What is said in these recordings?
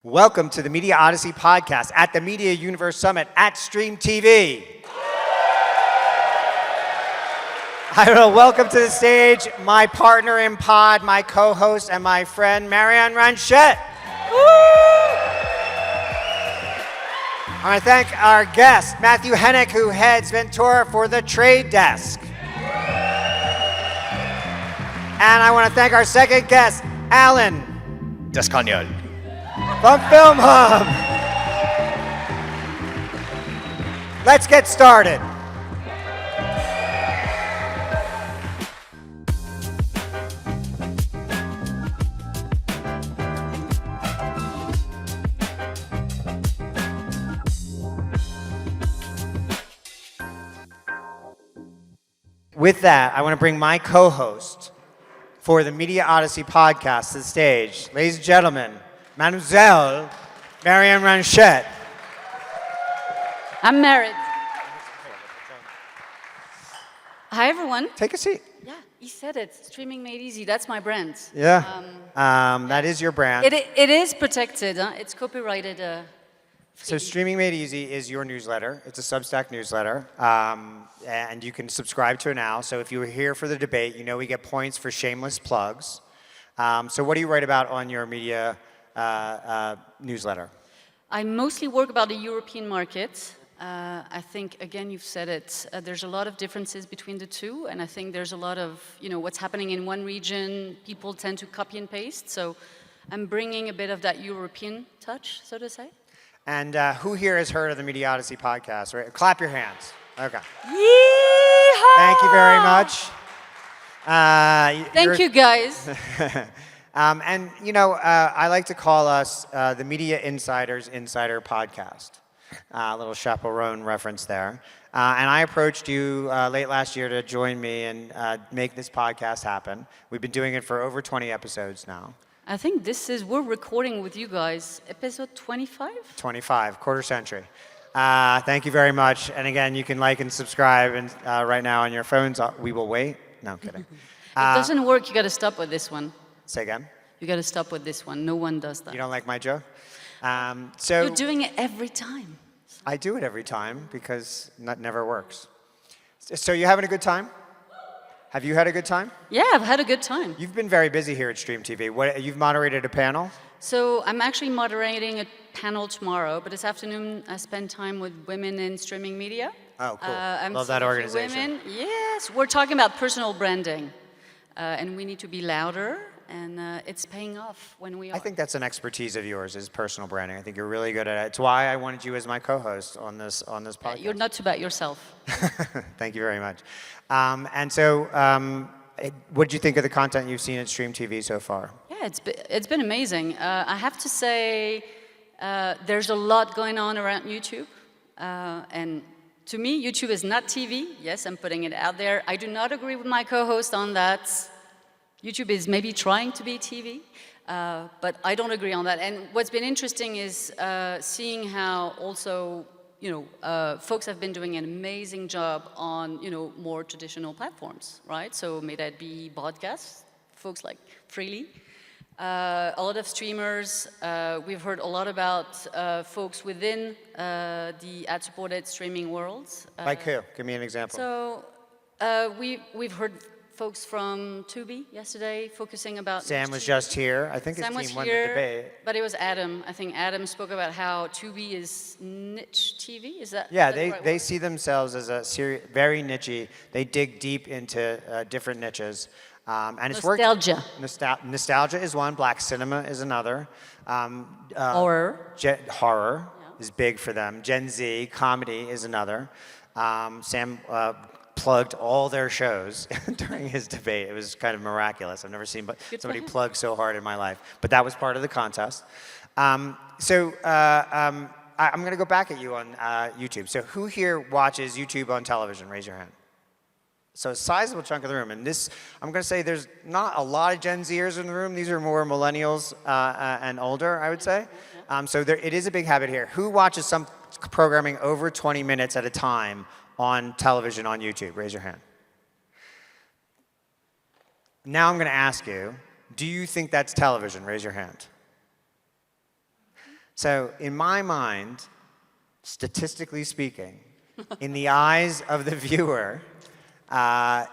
Welcome to the Media Odyssey Podcast at the Media Universe Summit at StreamTV. I want to welcome to the stage my partner in pod, my co-host, and my friend, Marion. I want to thank our guest, Matthew Henick, who heads Ventura for the Trade Desk. And I want to thank our second guest, Alan Descagnol, from Filmhub. Let's get started. With that, I want to bring my co-host for the Media Odyssey Podcast to the stage. Ladies and gentlemen, Mademoiselle Marion. I'm married. Hi, everyone. Take a seat. Yeah, he said it. Streaming made easy. That's my brand. Yeah. That is your brand. It is protected. Huh? It's copyrighted. So Streaming Made Easy is your newsletter. It's a Substack newsletter, and you can subscribe to it now. So if you were here for the debate, you know we get points for shameless plugs. So what do you write about on your media newsletter? I mostly work about the European market. I think, again, you've said it, there's a lot of differences between the two, and I think there's a lot of, what's happening in one region, people tend to copy and paste, so I'm bringing a bit of that European touch, so to say. And who here has heard of the Media Odyssey podcast? Right? Clap your hands. Okay. Yeehaw! Thank you very much. Thank you, guys. I like to call us the Media Insiders Insider Podcast. A little chaperone reference there. And I approached you late last year to join me and make this podcast happen. We've been doing it for over 20 episodes now. I think we're recording with you guys, episode 25? 25, quarter century. Thank you very much. And again, you can like and subscribe and right now on your phones. We will wait. No, I'm kidding. It doesn't work. You got to stop with this one. Say again? You got to stop with this one. No one does that. You don't like my joke? You're doing it every time. I do it every time because that never works. So you having a good time? Have you had a good time? Yeah, I've had a good time. You've been very busy here at StreamTV. You've moderated a panel? So I'm actually moderating a panel tomorrow, but this afternoon I spend time with women in streaming media. Oh, cool. Love that organization. Women. Yes, we're talking about personal branding. And we need to be louder, and it's paying off when we are. I think that's an expertise of yours, is personal branding. I think you're really good at it. It's why I wanted you as my co-host on this podcast. You're not too bad yourself. Thank you very much. What did you think of the content you've seen at StreamTV so far? Yeah, it's been amazing. I have to say, there's a lot going on around YouTube, and to me, YouTube is not TV. Yes, I'm putting it out there. I do not agree with my co-host on that. YouTube is maybe trying to be TV, but I don't agree on that. And what's been interesting is seeing how also, folks have been doing an amazing job on, more traditional platforms, right? So may that be podcasts, folks like Freely. A lot of streamers. We've heard a lot about folks within the ad-supported streaming worlds. Like who? Give me an example. So we've heard folks from Tubi yesterday focusing about. Sam was just here. I think his team won the debate. But it was Adam. I think Adam spoke about how Tubi is niche TV. Is that? Yeah, right they see themselves as a very niche-y. They dig deep into different niches. And it's nostalgia. Nostalgia is one. Black cinema is another. Horror. Horror is big for them. Gen Z comedy is another. Sam plugged all their shows during his debate. It was kind of miraculous. I've never seen somebody plug so hard in my life. But that was part of the contest. I'm going to go back at you on YouTube. So who here watches YouTube on television? Raise your hand. So a sizable chunk of the room. And I'm going to say there's not a lot of Gen Zers in the room. These are more millennials and older, I would say. It is a big habit here. Who watches some programming over 20 minutes at a time on television on YouTube? Raise your hand. Now I'm going to ask you, do you think that's television? Raise your hand. So in my mind, statistically speaking, in the eyes of the viewer,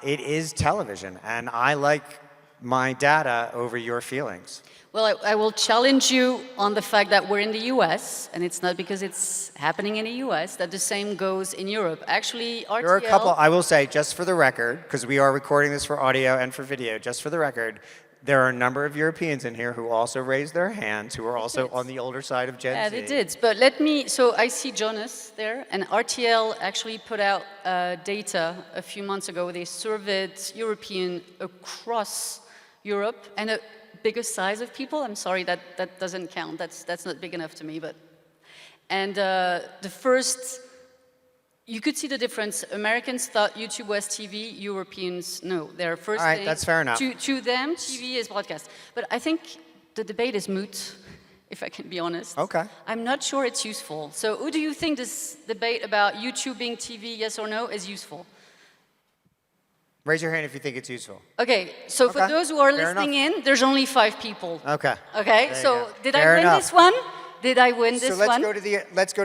it is television, and I like my data over your feelings. Well, I will challenge you on the fact that we're in the US, and it's not because it's happening in the US that the same goes in Europe. Actually, RTL... There are a couple, I will say, just for the record, because we are recording this for audio and for video, just for the record, there are a number of Europeans in here who also raised their hands, who are also on the older side of Gen Z. Yeah, they did. But let me, so I see Jonas there, and RTL actually put out data a few months ago. They surveyed European across Europe, and a bigger size of people. I'm sorry, that doesn't count. That's not big enough to me, but. And the first, you could see the difference. Americans thought YouTube was TV, Europeans, no. Their first All right, thing, that's fair enough. To them, TV is broadcast. But I think the debate is moot, if I can be honest. Okay. I'm not sure it's useful. So who do you think this debate about YouTube being TV, yes or no, is useful? Raise your hand if you think it's useful. Okay, so for those who are Fair listening in, there's only 5 people. Okay. Okay, There so you go. did Fair I win enough. this one? Did I win this So let's one? go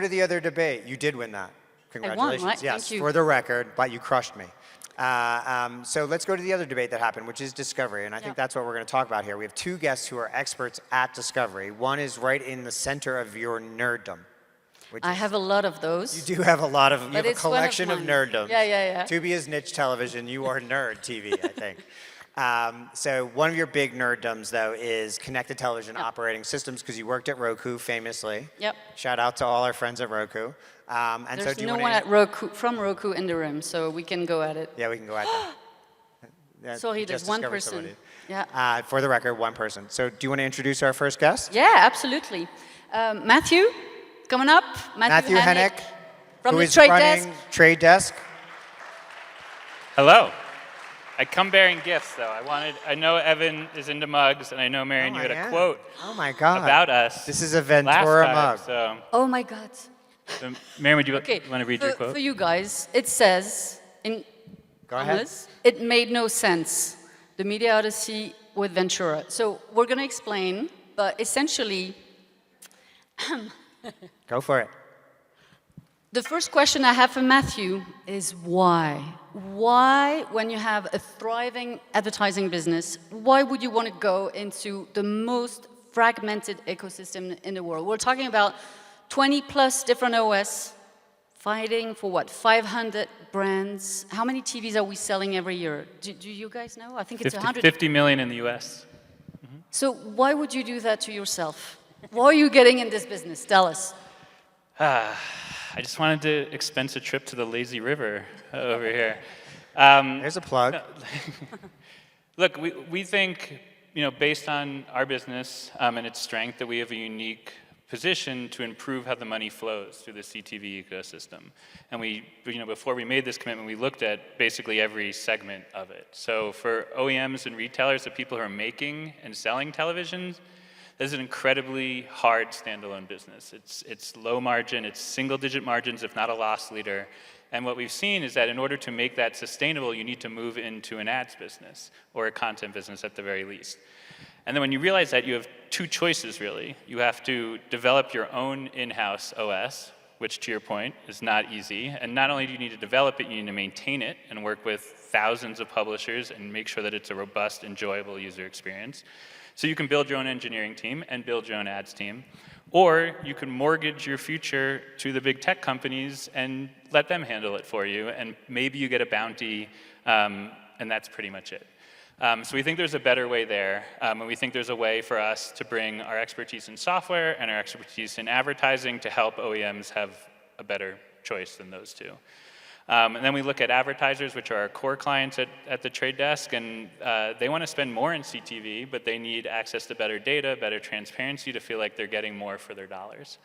to the other debate. You did win that. Congratulations. right? Yes, Thank you. for the record, but you crushed me. So let's go to the other debate that happened, which is Discovery, and I think that's what we're going to talk about here. We have 2 guests who are experts at Discovery. One is right in the center of your nerddom. I have a lot of those. You do have a lot of, you have a it's one of collection of mine. nerddoms. Yeah. Tubi is niche television, you are nerd TV, I think. So one of your big nerddoms, though, is connected television operating systems, because you worked at Roku famously. Yep. Shout out to all our friends at Roku. And There's so do you no want one to... at Roku, from Roku in the room, so we can go at it. Yeah, we can go at that. Yeah, Sorry, you there's just one discovered person. somebody. Yeah. For the record, one person. So do you want to introduce our first guest? Yeah, absolutely. Matthew, coming up. Matthew Henick, from who the is Trade running Desk. Trade Desk. Hello. I come bearing gifts, though. I know Evan is into mugs, and I know, Marion, you had a quote about us. This is a Ventura mug. So, Oh my God. Marion, would you Okay, want to read your quote? for you guys, it says, in Go ahead. Thomas, it made no sense, the Media Odyssey with Ventura. So we're going to explain, but essentially, Go for it. the first question I have for Matthew is why? Why, when you have a thriving advertising business, why would you want to go into the most fragmented ecosystem in the world? We're talking about 20 plus different OS, fighting for what, 500 brands. How many TVs are we selling every year? Do you guys know? I think it's 100. 50 million in the US. So why would you do that to yourself? Why are you getting in this business? Tell us. I just wanted to expense a trip to the lazy river over here. There's a plug. Look, we think, based on our business and its strength, that we have a unique position to improve how the money flows through the CTV ecosystem. And before we made this commitment, we looked at basically every segment of it. So for OEMs and retailers, the people who are making and selling televisions, this is an incredibly hard standalone business. It's low margin, it's single-digit margins, if not a loss leader. And what we've seen is that in order to make that sustainable, you need to move into an ads business or a content business at the very least. And then when you realize that, you have 2 choices, really. You have to develop your own in-house OS, which, to your point, is not easy. And not only do you need to develop it, you need to maintain it and work with thousands of publishers and make sure that it's a robust, enjoyable user experience. So you can build your own engineering team and build your own ads team. Or you can mortgage your future to the big tech companies and let them handle it for you. And maybe you get a bounty, and that's pretty much it. So we think there's a better way there, and we think there's a way for us to bring our expertise in software and our expertise in advertising to help OEMs have a better choice than those 2. And then we look at advertisers, which are our core clients at the Trade Desk, and they want to spend more in CTV, but they need access to better data, better transparency to feel like they're getting more for their dollars.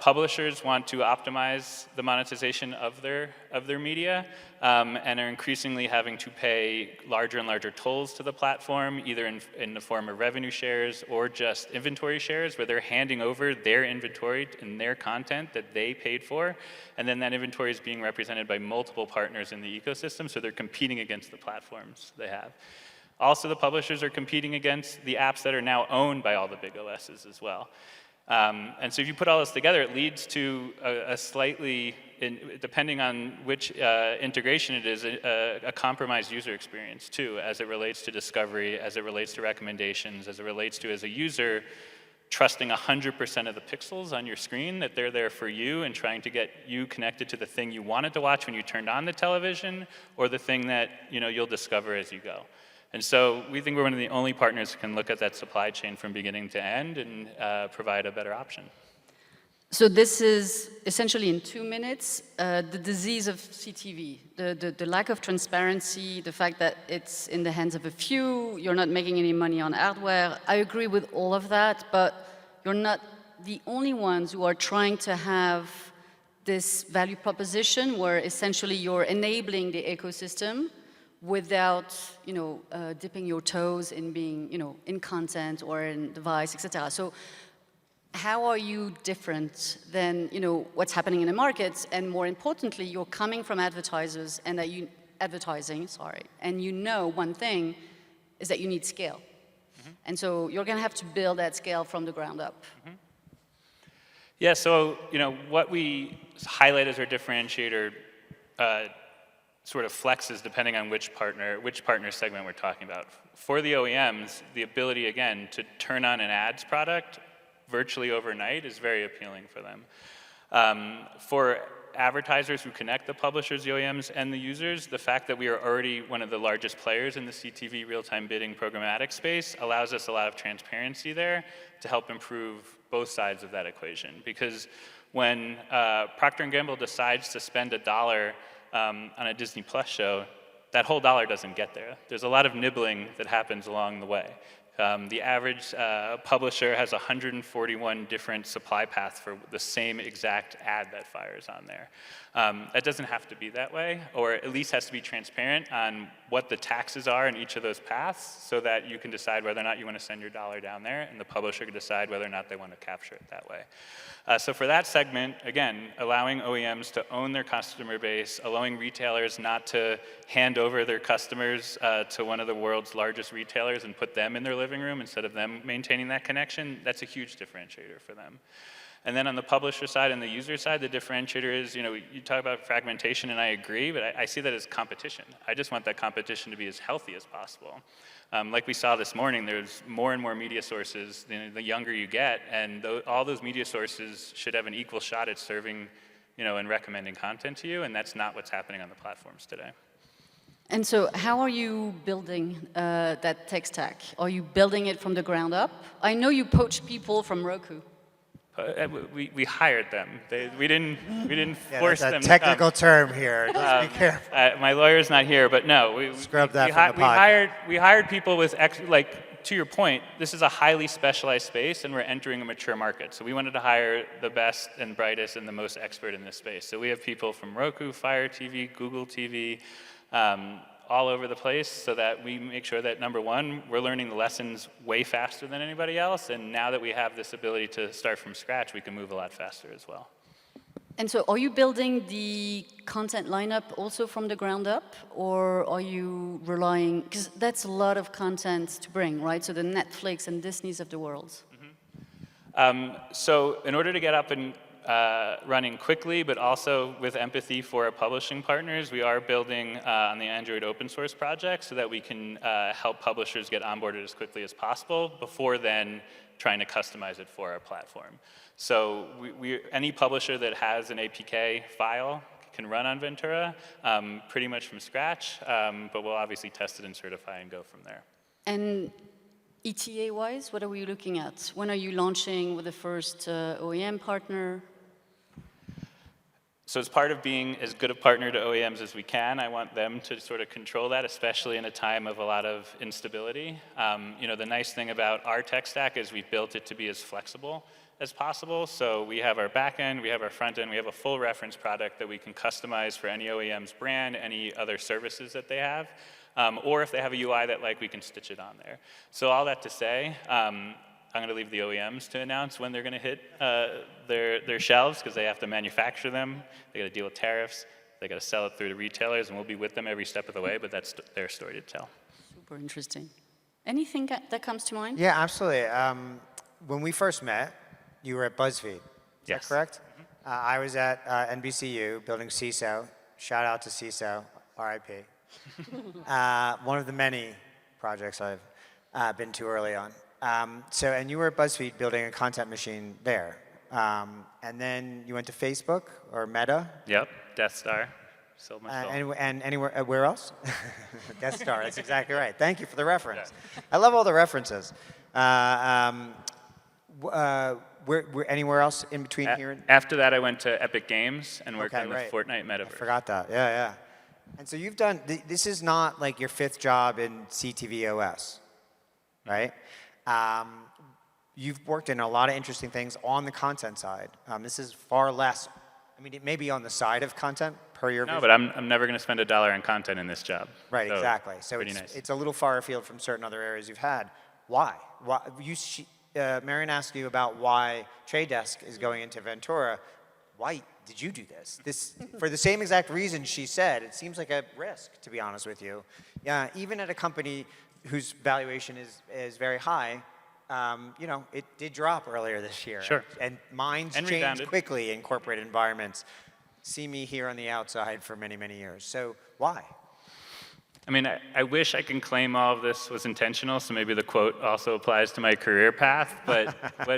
Publishers want to optimize the monetization of their media and are increasingly having to pay larger and larger tolls to the platform, either in the form of revenue shares or just inventory shares, where they're handing over their inventory and their content that they paid for, and then that inventory is being represented by multiple partners in the ecosystem, so they're competing against the platforms they have. Also, the publishers are competing against the apps that are now owned by all the big OSs as well. And so if you put all this together, it leads to a slightly, depending on which integration it is, a compromised user experience too, as it relates to discovery, as it relates to recommendations, as it relates to, as a user, trusting 100% of the pixels on your screen, that they're there for you and trying to get you connected to the thing you wanted to watch when you turned on the television, or the thing that you'll discover as you go. And so we think we're one of the only partners who can look at that supply chain from beginning to end and provide a better option. So this is essentially, in 2 minutes, the disease of CTV, the lack of transparency, the fact that it's in the hands of a few, you're not making any money on hardware. I agree with all of that, but you're not the only ones who are trying to have this value proposition where essentially you're enabling the ecosystem without, dipping your toes in being, in content or in device, etc. So how are you different than, what's happening in the markets? And more importantly, you're coming from advertisers and advertising, and one thing is that you need scale. Mm-hmm. And so you're going to have to build that scale from the ground up. Mm-hmm. Yeah, so, what we highlight as our differentiator sort of flexes depending on which partner segment we're talking about. For the OEMs, the ability, again, to turn on an ads product virtually overnight is very appealing for them. For advertisers who connect the publishers, the OEMs, and the users, the fact that we are already one of the largest players in the CTV real-time bidding programmatic space allows us a lot of transparency there to help improve both sides of that equation. Because when Procter & Gamble decides to spend $1 on a Disney Plus show, that whole dollar doesn't get there. There's a lot of nibbling that happens along the way. The average publisher has 141 different supply paths for the same exact ad that fires on there. That doesn't have to be that way, or at least has to be transparent on what the taxes are in each of those paths, so that you can decide whether or not you want to send your dollar down there, and the publisher can decide whether or not they want to capture it that way. So for that segment, again, allowing OEMs to own their customer base, allowing retailers not to hand over their customers to one of the world's largest retailers and put them in their living room instead of them maintaining that connection, that's a huge differentiator for them. And then on the publisher side and the user side, the differentiator is, you talk about fragmentation, and I agree, but I see that as competition. I just want that competition to be as healthy as possible. Like we saw this morning, there's more and more media sources the younger you get, and all those media sources should have an equal shot at serving, and recommending content to you, and that's not what's happening on the platforms today. And so how are you building that tech stack? Are you building it from the ground up? I know you poached people from Roku. We hired them. We didn't force them. That's a technical term here. Just be careful. My lawyer's not here, but no. Scrub that from the podcast. We hired people with, to your point, this is a highly specialized space, and we're entering a mature market. So we wanted to hire the best and brightest and the most expert in this space. So we have people from Roku, Fire TV, Google TV, all over the place, so that we make sure that, number one, we're learning the lessons way faster than anybody else, and now that we have this ability to start from scratch, we can move a lot faster as well. And so are you building the content lineup also from the ground up, or are you relying, because that's a lot of content to bring, right? So the Netflix and Disneys of the world. Mm-hmm. So in order to get up and running quickly, but also with empathy for our publishing partners, we are building on the Android open source project so that we can help publishers get onboarded as quickly as possible, before then trying to customize it for our platform. So any publisher that has an APK file can run on Ventura pretty much from scratch, but we'll obviously test it and certify and go from there. And ETA-wise, what are we looking at? When are you launching with the first OEM partner? So as part of being as good a partner to OEMs as we can, I want them to sort of control that, especially in a time of a lot of instability. The nice thing about our tech stack is we've built it to be as flexible as possible. So we have our back end, we have our front end, we have a full reference product that we can customize for any OEM's brand, any other services that they have, or if they have a UI that we can stitch it on there. So all that to say, I'm going to leave the OEMs to announce when they're going to hit their shelves, because they have to manufacture them, they got to deal with tariffs, they got to sell it through to retailers, and we'll be with them every step of the way, but that's their story to tell. Super interesting. Anything that comes to mind? Yeah, absolutely. When we first met, you were at BuzzFeed. Is that Yes. correct? I was at NBCU building CISO. Shout out to CISO, RIP. One of the many projects I've been to early on. And you were at BuzzFeed building a content machine there. And then you went to Facebook or Meta. Yep, Death Star. Sold my soul. And anywhere, where else? Death Star, that's exactly right. Thank you for the reference. Yeah. I love all the references. Anywhere else in between here? After that, I went to Epic Games and worked on the right. Fortnite metaverse. I forgot that, yeah. And so you've done, this is not like your 5th job in CTV OS, right? You've worked in a lot of interesting things on the content side. This is far less, I mean, it may be on the side of content per your vision. No, but I'm never going to spend $1 on content in this job. Right, so exactly. So it's a little far afield from certain other areas you've had. Why? Marion asked you about why Trade Desk is going into Ventura. Why did you do this? For the same exact reason she said, it seems like a risk, to be honest with you. Yeah, even at a company whose valuation is very high, it did drop earlier this year. Sure. And minds change rebounded quickly in corporate environments. See me here on the outside for many, many years. So why? I mean, I wish I can claim all of this was intentional, so maybe the quote also applies to my career path, but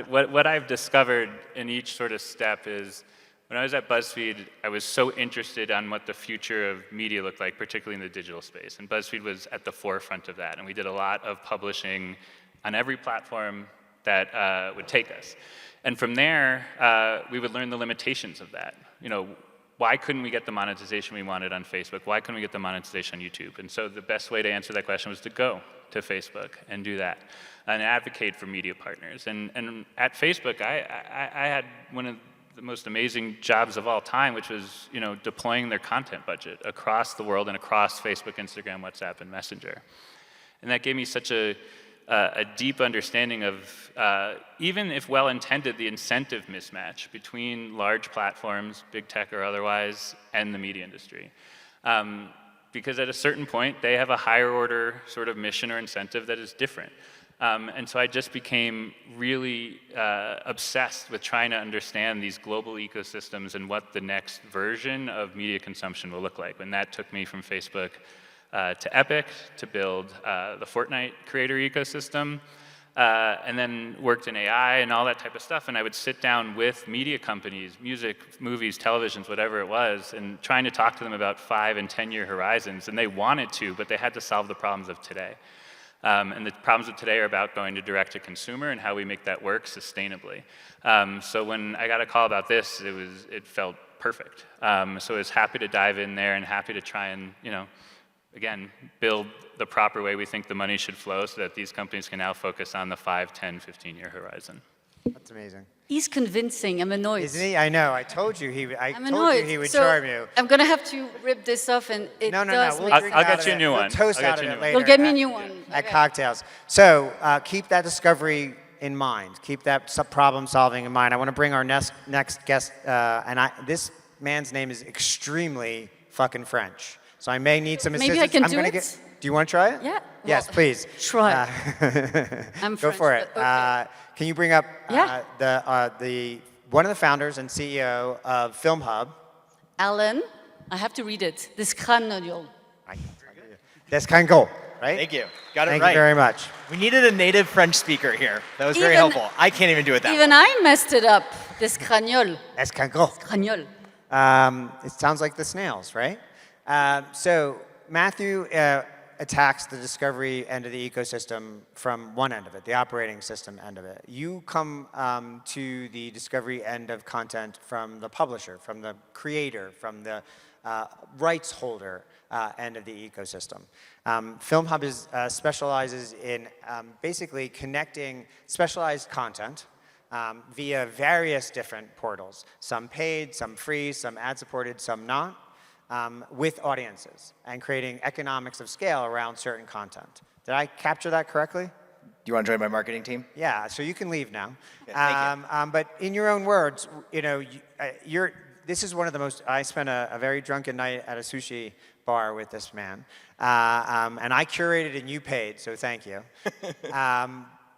what I've discovered in each sort of step is, when I was at BuzzFeed, I was so interested on what the future of media looked like, particularly in the digital space, and BuzzFeed was at the forefront of that, and we did a lot of publishing on every platform that would take us. And from there, we would learn the limitations of that. Why couldn't we get the monetization we wanted on Facebook? Why couldn't we get the monetization on YouTube? And so the best way to answer that question was to go to Facebook and do that and advocate for media partners. And at Facebook, I had one of the most amazing jobs of all time, which was deploying their content budget across the world and across Facebook, Instagram, WhatsApp, and Messenger. And that gave me such a deep understanding of, even if well-intended, the incentive mismatch between large platforms, big tech or otherwise, and the media industry. Because at a certain point, they have a higher order sort of mission or incentive that is different. And so I just became really obsessed with trying to understand these global ecosystems and what the next version of media consumption will look like. And that took me from Facebook to Epic to build the Fortnite creator ecosystem, and then worked in AI and all that type of stuff. And I would sit down with media companies, music, movies, televisions, whatever it was, and trying to talk to them about 5- and 10-year horizons. And they wanted to, but they had to solve the problems of today. And the problems of today are about going to direct-to-consumer and how we make that work sustainably. So when I got a call about this, it felt perfect. So I was happy to dive in there and happy to try and, again, build the proper way we think the money should flow so that these companies can now focus on the 5, 10, 15-year horizon. That's amazing. He's convincing. I'm annoyed. Isn't he? I know. I told you he would so charm you. I'm going to have to rip this off, and it No. does We'll make drink I'll out get of you a it. new We'll one. toast I'll out get of you it a new later. You'll get me a new one. At Okay. cocktails. So keep that discovery in mind. Keep that problem solving in mind. I want to bring our next guest, this man's name is extremely fucking French. So I may need some assistance. Maybe I can I'm do gonna it? Do you want to try it? Yeah. Yes, Well, please. try. I'm Go French, for it. but okay. Can you bring up Yeah. one of the founders and CEO of Filmhub? Alan, I have to read it. This cranial. That's Kango, right? Thank you. Got it Thank right. you very much. We needed a native French speaker here. That was very Even- helpful. I can't even do it that Even well. I messed it up. This cranial. That's Kango. Cranial. It sounds like the snails, right? So Matthew attacks the discovery end of the ecosystem from one end of it, the operating system end of it. You come to the discovery end of content from the publisher, from the creator, from the rights holder end of the ecosystem. Filmhub specializes in basically connecting specialized content via various different portals, some paid, some free, some ad-supported, some not, with audiences and creating economics of scale around certain content. Did I capture that correctly? Do you want to join my marketing team? Yeah, so you can leave now. Yeah, thank But in your own words, this is one of the most, I spent a very drunken night at a sushi bar with this man. And I curated and you paid, so thank you.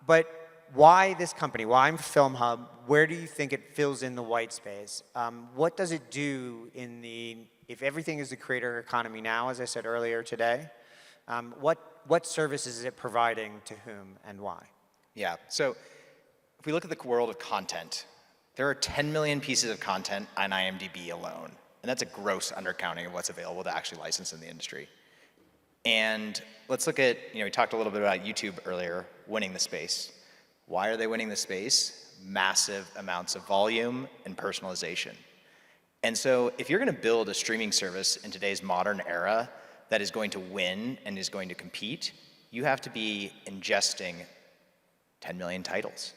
But why this company? Why Filmhub? Where do you think it fills in the white space? What does it do if everything is the creator economy now, as I said earlier today, what services is it providing to whom and why? Yeah, so if we look at the world of content, there are 10 million pieces of content on IMDb alone. And that's a gross undercounting of what's available to actually license in the industry. And let's look at, we talked a little bit about YouTube earlier, winning the space. Why are they winning the space? Massive amounts of volume and personalization. And so if you're going to build a streaming service in today's modern era that is going to win and is going to compete, you have to be ingesting 10 million titles.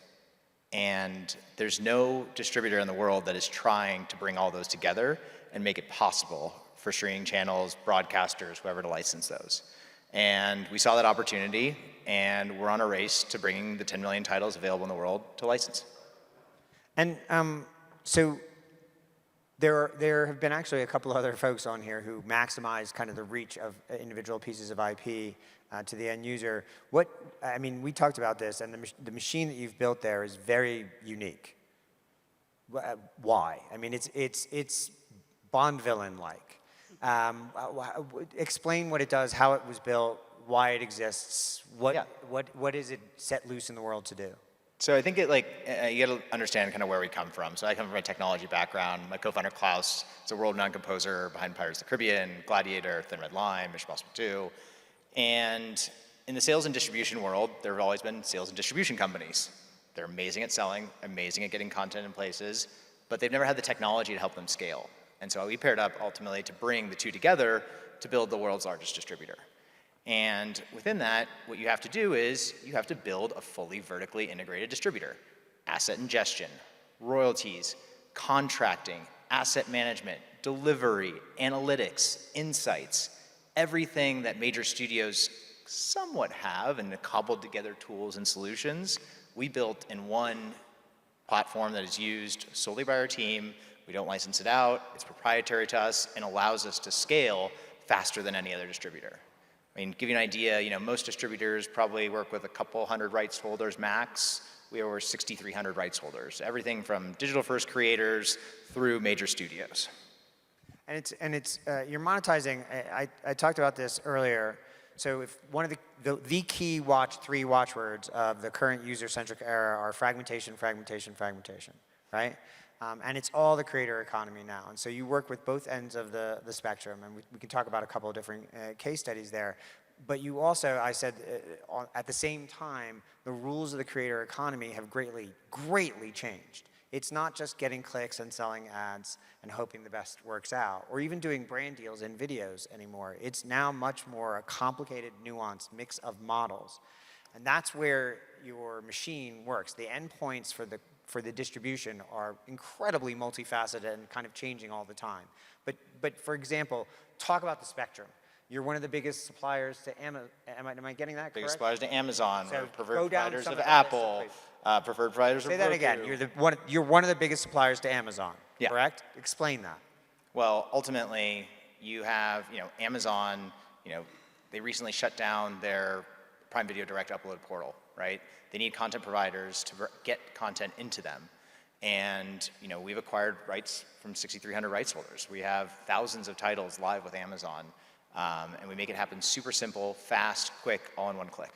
And there's no distributor in the world that is trying to bring all those together and make it possible for streaming channels, broadcasters, whoever to license those. And we saw that opportunity, and we're on a race to bringing the 10 million titles available in the world to license. And so there have been actually a couple of other folks on here who maximize kind of the reach of individual pieces of IP to the end user. We talked about this, and the machine that you've built there is very unique. Why? I mean, it's Bond villain-like. Explain what it does, how it was built, why it exists. What is it set loose in the world to do? So I think you got to understand kind of where we come from. So I come from a technology background. My co-founder Klaus is a world-renowned composer behind Pirates of the Caribbean, Gladiator, Thin Red Line, Mission Impossible 2. And in the sales and distribution world, there have always been sales and distribution companies. They're amazing at selling, amazing at getting content in places, but they've never had the technology to help them scale. And so we paired up ultimately to bring the two together to build the world's largest distributor. And within that, what you have to do is you have to build a fully vertically integrated distributor. Asset ingestion, royalties, contracting, asset management, delivery, analytics, insights, everything that major studios somewhat have and the cobbled together tools and solutions, we built in one platform that is used solely by our team. We don't license it out. It's proprietary to us and allows us to scale faster than any other distributor. I mean, give you an idea, most distributors probably work with a couple hundred rights holders max. We have over 6,300 rights holders, everything from digital-first creators through major studios. And it's you're monetizing. I talked about this earlier. So if one of the key three watchwords of the current user-centric era are fragmentation, fragmentation, fragmentation, right? And it's all the creator economy now. And so you work with both ends of the spectrum, and we can talk about a couple of different case studies there. But you also, I said, at the same time, the rules of the creator economy have greatly, greatly changed. It's not just getting clicks and selling ads and hoping the best works out, or even doing brand deals in videos anymore. It's now much more a complicated, nuanced mix of models. And that's where your machine works. The endpoints for the distribution are incredibly multifaceted and kind of changing all the time. But for example, talk about the spectrum. You're one of the biggest suppliers to Amazon. Am I getting that correct? Biggest suppliers to Amazon, So preferred go down providers some of of the Apple, list, preferred providers of Say that Roku. again. You're one of the biggest suppliers to Amazon, Yeah. correct? Explain that. Well, ultimately, you have, Amazon, they recently shut down their Prime Video direct upload portal, right? They need content providers to get content into them. And, we've acquired rights from 6,300 rights holders. We have thousands of titles live with Amazon, and we make it happen super simple, fast, quick, all in one click.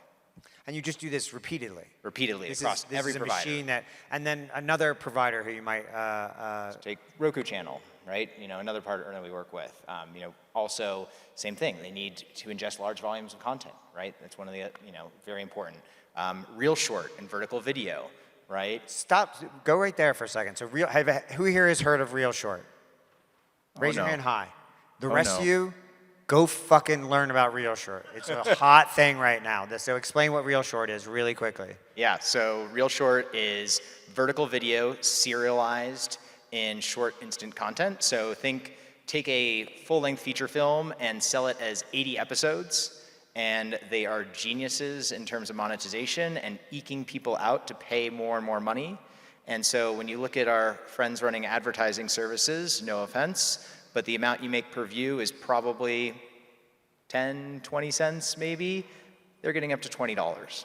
And you just do this repeatedly. Repeatedly This across is every a provider. machine and then another provider who you might, Take Roku channel, right? Another partner that we work with. Also, same thing. They need to ingest large volumes of content, right? That's one of the, very important. Real short and vertical video, right? go right there for a second. So who here has heard of Real Short? Raise your no. hand high. The Oh, rest no. of you, go fucking learn about Real Short. It's a hot thing right now. So explain what Real Short is really quickly. Yeah, so Real Short is vertical video serialized in short instant content. So take a full-length feature film and sell it as 80 episodes, and they are geniuses in terms of monetization and eking people out to pay more and more money. And so when you look at our friends running advertising services, no offense, but the amount you make per view is probably 10, 20 cents maybe. They're getting up to $20.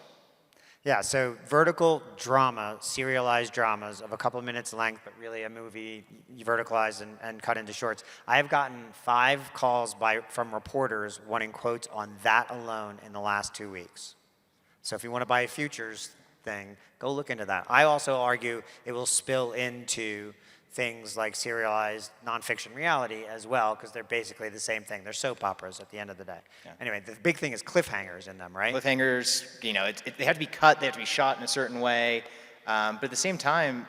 Yeah, so vertical drama, serialized dramas of a couple minutes length, but really a movie you verticalize and cut into shorts. I have gotten 5 calls from reporters wanting quotes on that alone in the last 2 weeks. So if you want to buy a futures thing, go look into that. I also argue it will spill into things like serialized nonfiction reality as well, because they're basically the same thing. They're soap operas at the end of the day. Yeah. Anyway, the big thing is cliffhangers in them, right? Cliffhangers, they have to be cut, they have to be shot in a certain way. But at the same time,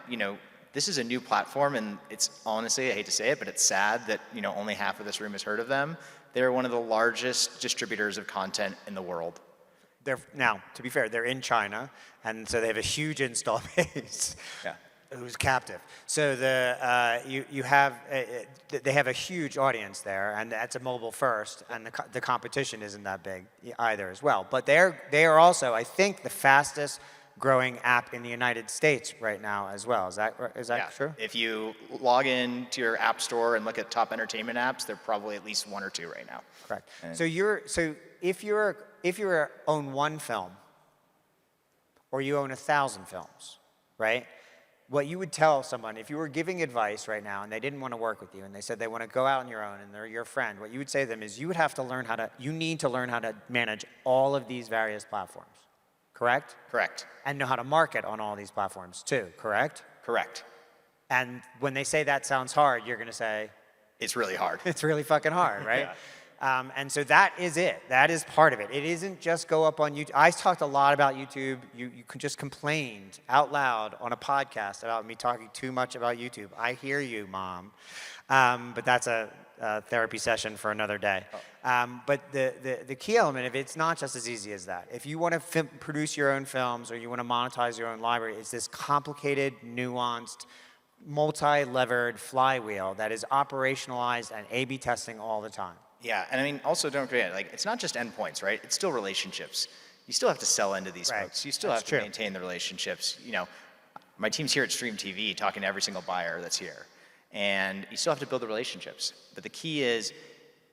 this is a new platform, and it's honestly, I hate to say it, but it's sad that, only half of this room has heard of them. They're one of the largest distributors of content in the world. Now, to be fair, they're in China, and so they have a huge install base. Yeah. Who's captive. So you have they have a huge audience there, and that's a mobile first, and the competition isn't that big either as well. But they are also, I think, the fastest growing app in the United States right now as well. Is that true? If you log in to your app store and look at top entertainment apps, they're probably at least 1 or 2 right now. Correct. So if you own 1 film, or you own 1,000 films, right? What you would tell someone, if you were giving advice right now and they didn't want to work with you and they said they want to go out on your own and they're your friend, what you would say to them is you need to learn how to manage all of these various platforms, correct? Correct. And know how to market on all these platforms too, correct? Correct. And when they say that sounds hard, you're going to say? It's really hard. It's really fucking hard, right? Yeah. And so that is it. That is part of it. It isn't just go up on YouTube. I talked a lot about YouTube. You just complained out loud on a podcast about me talking too much about YouTube. I hear you, Mom. But that's a therapy session for another day. But the key element of it's not just as easy as that. If you want to produce your own films or you want to monetize your own library, it's this complicated, nuanced, multi-levered flywheel that is operationalized and A/B testing all the time. Yeah, and also don't forget, it's not just endpoints, right? It's still relationships. You still have to sell into these folks. You still have to maintain the relationships. My team's here at StreamTV talking to every single buyer that's here. And you still have to build the relationships. But the key is,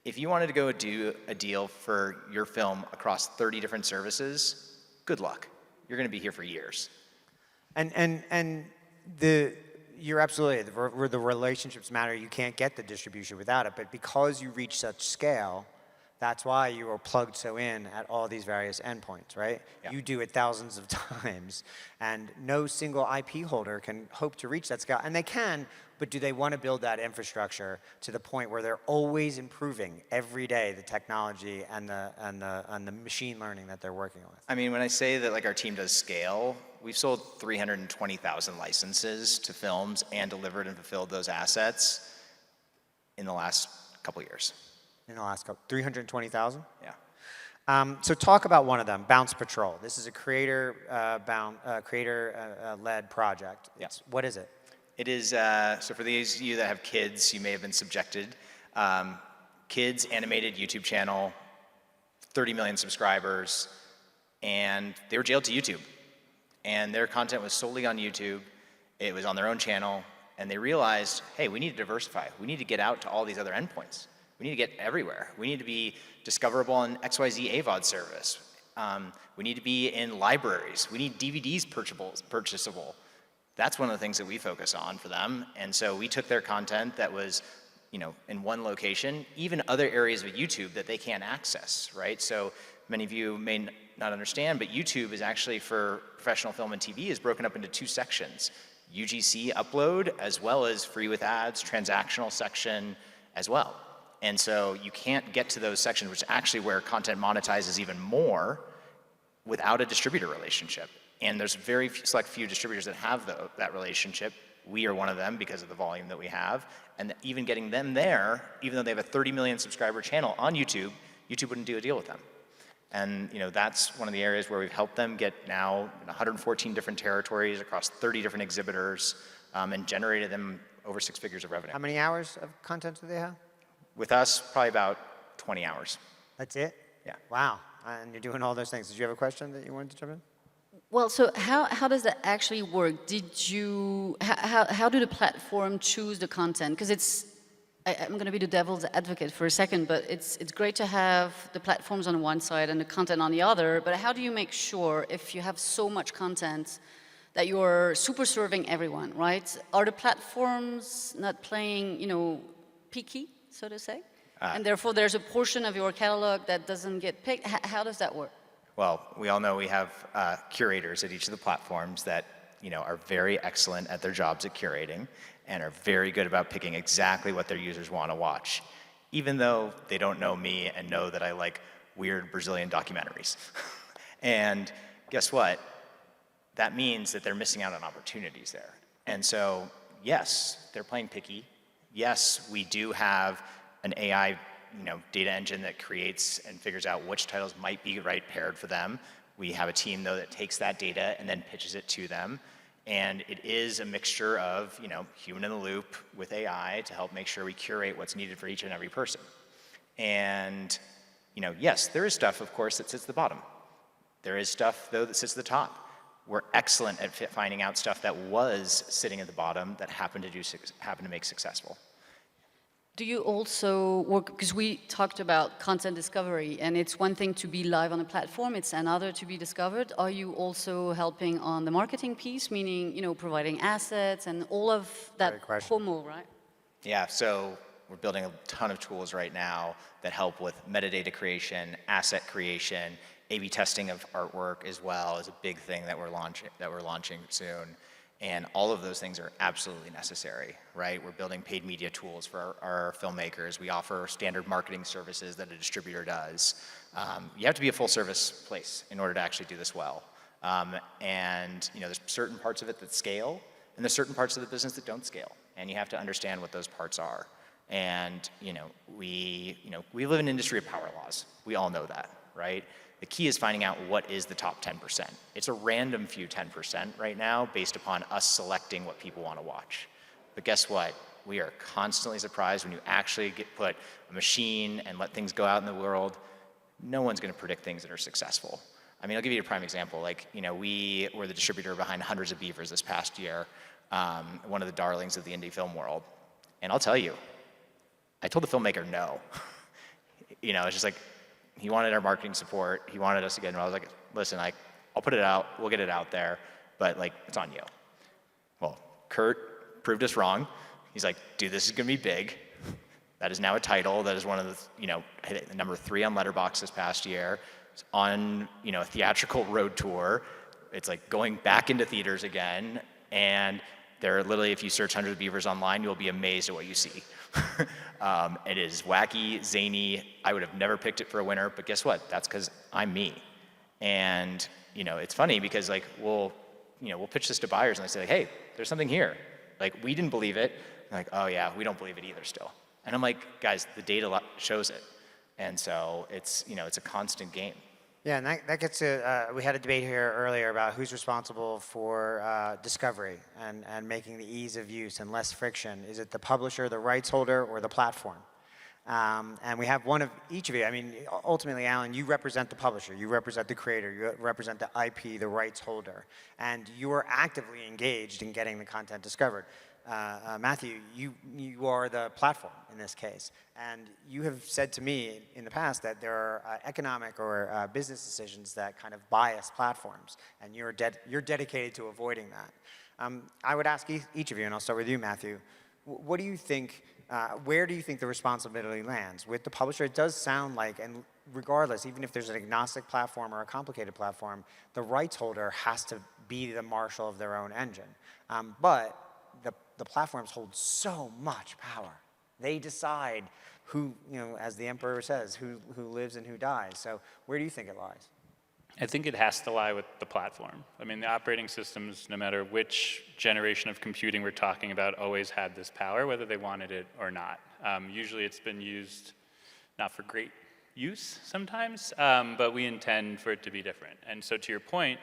if you wanted to go do a deal for your film across 30 different services, good luck. You're going to be here for years. You're absolutely, the relationships matter. You can't get the distribution without it. But because you reach such scale, that's why you are plugged so in at all these various endpoints, right? Yeah. You do it thousands of times, and no single IP holder can hope to reach that scale. And they can, but do they want to build that infrastructure to the point where they're always improving every day the technology and the machine learning that they're working with? I mean, when I say that our team does scale, we've sold 320,000 licenses to films and delivered and fulfilled those assets in the last couple years. In the last couple, 320,000? Yeah. So talk about one of them, Bounce Patrol. This is a creator-led project. What is it? It is, so for those of you that have kids, you may have been subjected. Kids animated YouTube channel, 30 million subscribers, and they were jailed to YouTube. And their content was solely on YouTube. It was on their own channel. And they realized, hey, we need to diversify. We need to get out to all these other endpoints. We need to get everywhere. We need to be discoverable on XYZ AVOD service. We need to be in libraries. We need DVDs purchasable. That's one of the things that we focus on for them. And so we took their content that was, in one location, even other areas of YouTube that they can't access, right? So many of you may not understand, but YouTube is actually, for professional film and TV, is broken up into 2 sections. UGC upload, as well as free with ads, transactional section as well. And so you can't get to those sections, which is actually where content monetizes even more without a distributor relationship. And there's very select few distributors that have that relationship. We are one of them because of the volume that we have. And even getting them there, even though they have a 30 million subscriber channel on YouTube, YouTube wouldn't do a deal with them. And that's one of the areas where we've helped them get now 114 different territories across 30 different exhibitors, and generated them over 6 figures of revenue. How many hours of content do they have? With us, probably about 20 hours. That's it? Yeah. Wow. And you're doing all those things. Did you have a question that you wanted to jump in? Well, so how does that actually work? How do the platform choose the content? Because it's I'm going to be the devil's advocate for a second, but it's great to have the platforms on one side and the content on the other, but how do you make sure if you have so much content that you're super serving everyone, right? Are the platforms not playing, picky, so to say? And therefore there's a portion of your catalog that doesn't get picked. How does that work? Well, we all know we have curators at each of the platforms that are very excellent at their jobs at curating and are very good about picking exactly what their users want to watch, even though they don't know me and know that I like weird Brazilian documentaries. And guess what? That means that they're missing out on opportunities there. And so, yes, they're playing picky. Yes, we do have an AI data engine that creates and figures out which titles might be right paired for them. We have a team, though, that takes that data and then pitches it to them. And it is a mixture of, human in the loop with AI to help make sure we curate what's needed for each and every person. And, yes, there is stuff, of course, that sits at the bottom. There is stuff, though, that sits at the top. We're excellent at finding out stuff that was sitting at the bottom that happened to make successful. Do you also work, because we talked about content discovery, and it's one thing to be live on a platform, it's another to be discovered. Are you also helping on the marketing piece, meaning, providing assets and all of that promo, right? Yeah, so we're building a ton of tools right now that help with metadata creation, asset creation, A/B testing of artwork as well is a big thing that we're launching soon. And all of those things are absolutely necessary, right? We're building paid media tools for our filmmakers. We offer standard marketing services that a distributor does. You have to be a full service place in order to actually do this well. And there's certain parts of it that scale, and there's certain parts of the business that don't scale. And you have to understand what those parts are. And we live in an industry of power laws. We all know that, right? The key is finding out what is the top 10%. It's a random few 10% right now based upon us selecting what people want to watch. But guess what? We are constantly surprised when you actually put a machine and let things go out in the world. No one's going to predict things that are successful. I mean, I'll give you a prime example. We were the distributor behind Hundreds of Beavers this past year, one of the darlings of the indie film world. And I'll tell you, I told the filmmaker no. It's just like, he wanted our marketing support. He wanted us to get involved. I was like, listen, I'll put it out. We'll get it out there. But it's on you. Well, Kurt proved us wrong. He's like, dude, this is going to be big. That is now a title. That is one of the, number 3 on Letterboxd this past year. It's on, a theatrical road tour. It's like going back into theaters again. And there are literally, if you search Hundreds of Beavers online, you'll be amazed at what you see. It is wacky, zany. I would have never picked it for a winner, but guess what? That's because I'm me. And it's funny because we'll pitch this to buyers and they say hey, there's something here. We didn't believe it. They're like, oh yeah, we don't believe it either still. And I'm like, guys, the data shows it. And so it's a constant game. Yeah, and that gets to, we had a debate here earlier about who's responsible for discovery and making the ease of use and less friction. Is it the publisher, the rights holder, or the platform? And we have one of each of you. I mean, ultimately, Alan, you represent the publisher, you represent the creator, you represent the IP, the rights holder, and you are actively engaged in getting the content discovered. Matthew, you are the platform in this case, and you have said to me in the past that there are economic or business decisions that kind of bias platforms, and you're dedicated to avoiding that. I would ask each of you, and I'll start with you, Matthew, what do you think, where do you think the responsibility lands? With the publisher, it does sound like, and regardless, even if there's an agnostic platform or a complicated platform, the rights holder has to be the marshal of their own engine. But the platforms hold so much power. They decide who, as the emperor says, who lives and who dies. So where do you think it lies? I think it has to lie with the platform. I mean, the operating systems, no matter which generation of computing we're talking about, always had this power, whether they wanted it or not. Usually it's been used not for great use sometimes, but we intend for it to be different. And so to your point,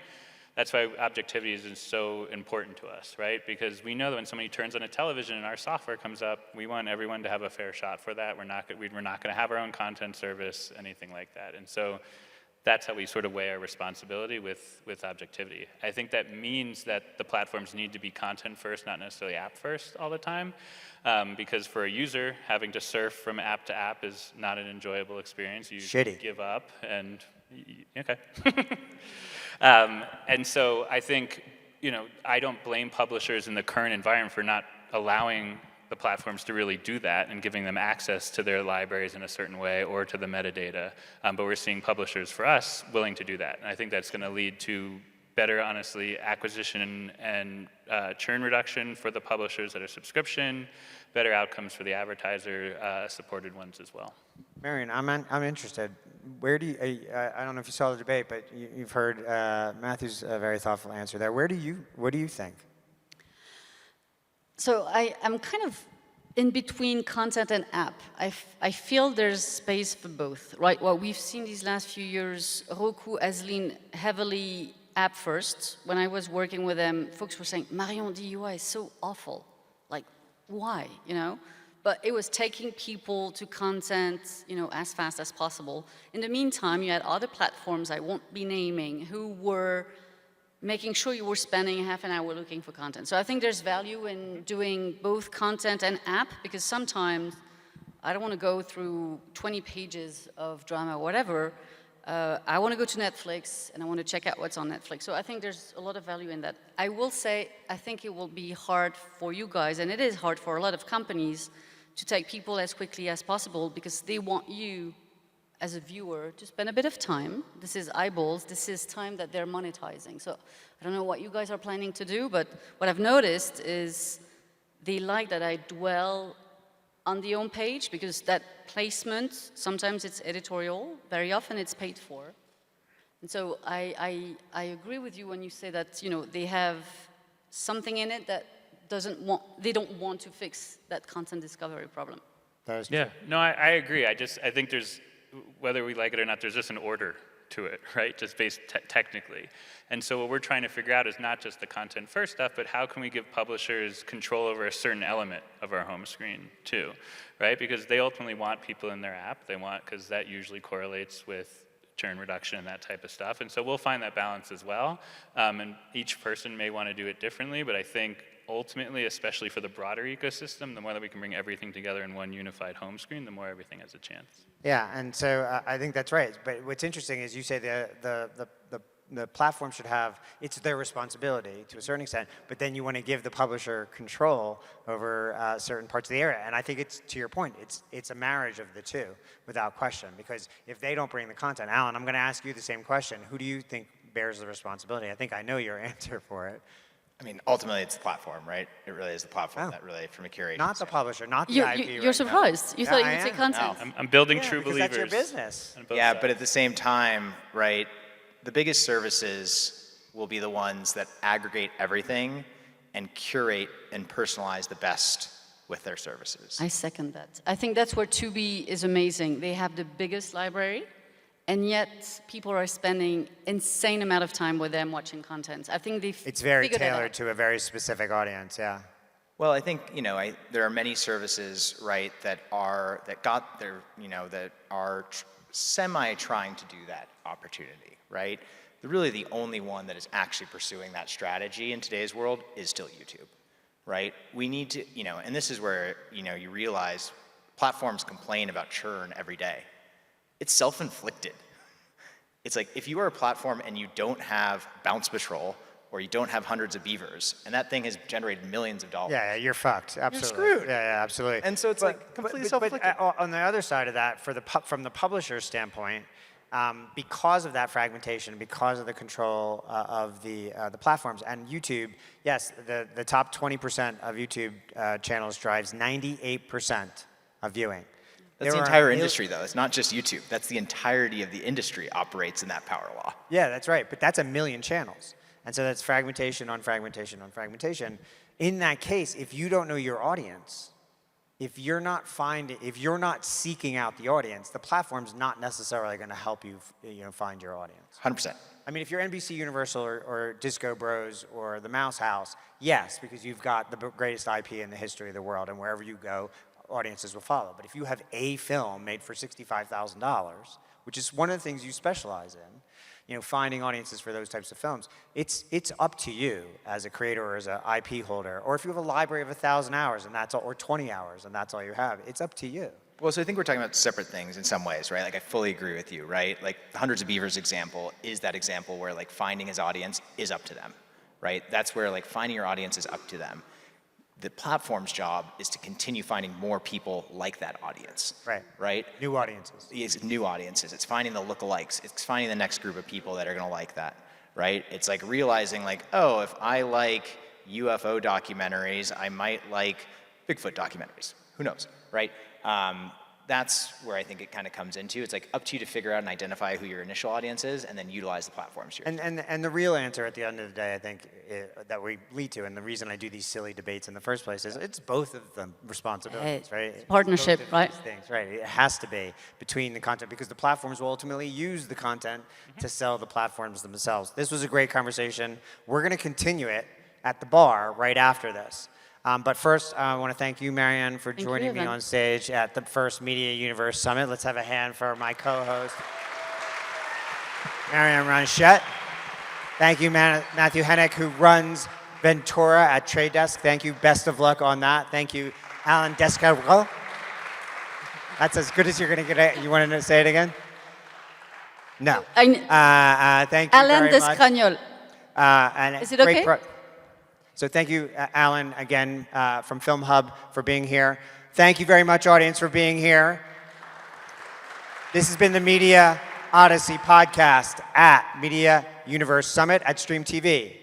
that's why objectivity is so important to us, right? Because we know that when somebody turns on a television and our software comes up, we want everyone to have a fair shot for that. We're not going to have our own content service, anything like that. And so that's how we sort of weigh our responsibility with objectivity. I think that means that the platforms need to be content first, not necessarily app first all the time, because for a user, having to surf from app to app is not an enjoyable experience. You Shitty. give up and, okay. And so I think, I don't blame publishers in the current environment for not allowing the platforms to really do that and giving them access to their libraries in a certain way or to the metadata. But we're seeing publishers, for us, willing to do that. And I think that's going to lead to better, honestly, acquisition and churn reduction for the publishers that are subscription, better outcomes for the advertiser-supported ones as well. Marion, I'm interested. Where do you, I don't know if you saw the debate, but you've heard Matthew's very thoughtful answer there. What do you think? So I'm kind of in between content and app. I feel there's space for both, right? What we've seen these last few years, Roku has leaned heavily app first. When I was working with them, folks were saying, Marion, the UI is so awful. Like, why, But it was taking people to content, as fast as possible. In the meantime, you had other platforms I won't be naming who were making sure you were spending half an hour looking for content. So I think there's value in doing both content and app, because sometimes I don't want to go through 20 pages of drama or whatever. I want to go to Netflix and I want to check out what's on Netflix. So I think there's a lot of value in that. I will say, I think it will be hard for you guys, and it is hard for a lot of companies, to take people as quickly as possible, because they want you as a viewer to spend a bit of time. This is eyeballs, this is time that they're monetizing. So I don't know what you guys are planning to do, but what I've noticed is they like that I dwell on the home page, because that placement, sometimes it's editorial, very often it's paid for. And so I agree with you when you say that, they have something in it that they don't want to fix that content discovery problem. Yeah, no, I agree. I think there's, whether we like it or not, there's just an order to it, right? Just based technically. And so what we're trying to figure out is not just the content first stuff, but how can we give publishers control over a certain element of our home screen too, right? Because they ultimately want people in their app. Because that usually correlates with churn reduction and that type of stuff. And so we'll find that balance as well. And each person may want to do it differently, but I think ultimately, especially for the broader ecosystem, the more that we can bring everything together in one unified home screen, the more everything has a chance. Yeah, and so I think that's right. But what's interesting is you say the platform should have, it's their responsibility to a certain extent, but then you want to give the publisher control over certain parts of the area. And I think it's, to your point, it's a marriage of the two, without question. Because if they don't bring the content, Alan, I'm going to ask you the same question. Who do you think bears the responsibility? I think I know your answer for it. I mean, ultimately, it's the platform, right? It really is the platform that really, from a curation Not the publisher, not the IP. You're surprised. You thought you would say content. No. I'm building true believers. That's your business. Yeah, but at the same time, right, the biggest services will be the ones that aggregate everything and curate and personalize the best with their services. I second that. I think that's where Tubi is amazing. They have the biggest library, and yet people are spending insane amount of time with them watching content. I think it's very tailored to a very specific audience, yeah. Well, I think, there are many services, right, that are semi trying to do that opportunity, right? Really the only one that is actually pursuing that strategy in today's world is still YouTube, right? We need to, and this is where, you realize platforms complain about churn every day. It's self-inflicted. It's like, if you are a platform and you don't have Bounce Patrol, or you don't have hundreds of beavers, and that thing has generated millions of dollars. Yeah, you're fucked. Absolutely. You're screwed. Yeah, absolutely. And so it's completely self-inflicted. But on the other side of that, from the publisher's standpoint, because of that fragmentation, because of the control of the platforms and YouTube, yes, the top 20% of YouTube channels drives 98% of viewing. That's the entire industry, though. It's not just YouTube. That's the entirety of the industry operates in that power law. Yeah, that's right. But that's 1 million channels. And so that's fragmentation on fragmentation on fragmentation. In that case, if you don't know your audience, if you're not seeking out the audience, the platform's not necessarily going to help you, find your audience. 100%. I mean, if you're NBC Universal or Disco Bros or the Mouse House, yes, because you've got the greatest IP in the history of the world, and wherever you go, audiences will follow. But if you have a film made for $65,000, which is one of the things you specialize in, you know, finding audiences for those types of films. It's up to you as a creator or as an IP holder, or if you have a library of 1,000 hours and that's all, or 20 hours and that's all you have, it's up to you. Well, so I think we're talking about separate things in some ways, right? Like I fully agree with you, right? Like Hundreds of Beavers example is that example where like finding his audience is up to them, right? That's where like finding your audience is up to them. The platform's job is to continue finding more people like that audience. Right? New audiences. It's new audiences. It's finding the lookalikes. It's finding the next group of people that are going to like that, right? It's like realizing like, oh, if I like UFO documentaries, I might like Bigfoot documentaries. Who knows, right? That's where I think it kind of comes into. It's like up to you to figure out and identify who your initial audience is and then utilize the platforms. And the real answer at the end of the day, I think, that we lead to, and the reason I do these silly debates in the first place is it's both of them responsibilities, right? It's partnership, both of right? these things, right? It has to be between the content because the platforms will ultimately use the content to sell the platforms themselves. This was a great conversation. We're going to continue it at the bar right after this. But first, I want to thank you, Marion, for joining me on stage at the first Media Universe Summit. Let's have a hand for my co-host, Marion Ranchette. Thank you, Matthew Henick, who runs Ventura at Trade Desk. Thank you. Best of luck on that. Thank you, Alan Descartes. That's as good as you're going to get it. You wanted to say it again? No. Thank you Alan very much. Descartes. Is it okay? So thank you, Alan, again, from Filmhub for being here. Thank you very much, audience, for being here. This has been the Media Odyssey Podcast at Media Universe Summit at StreamTV.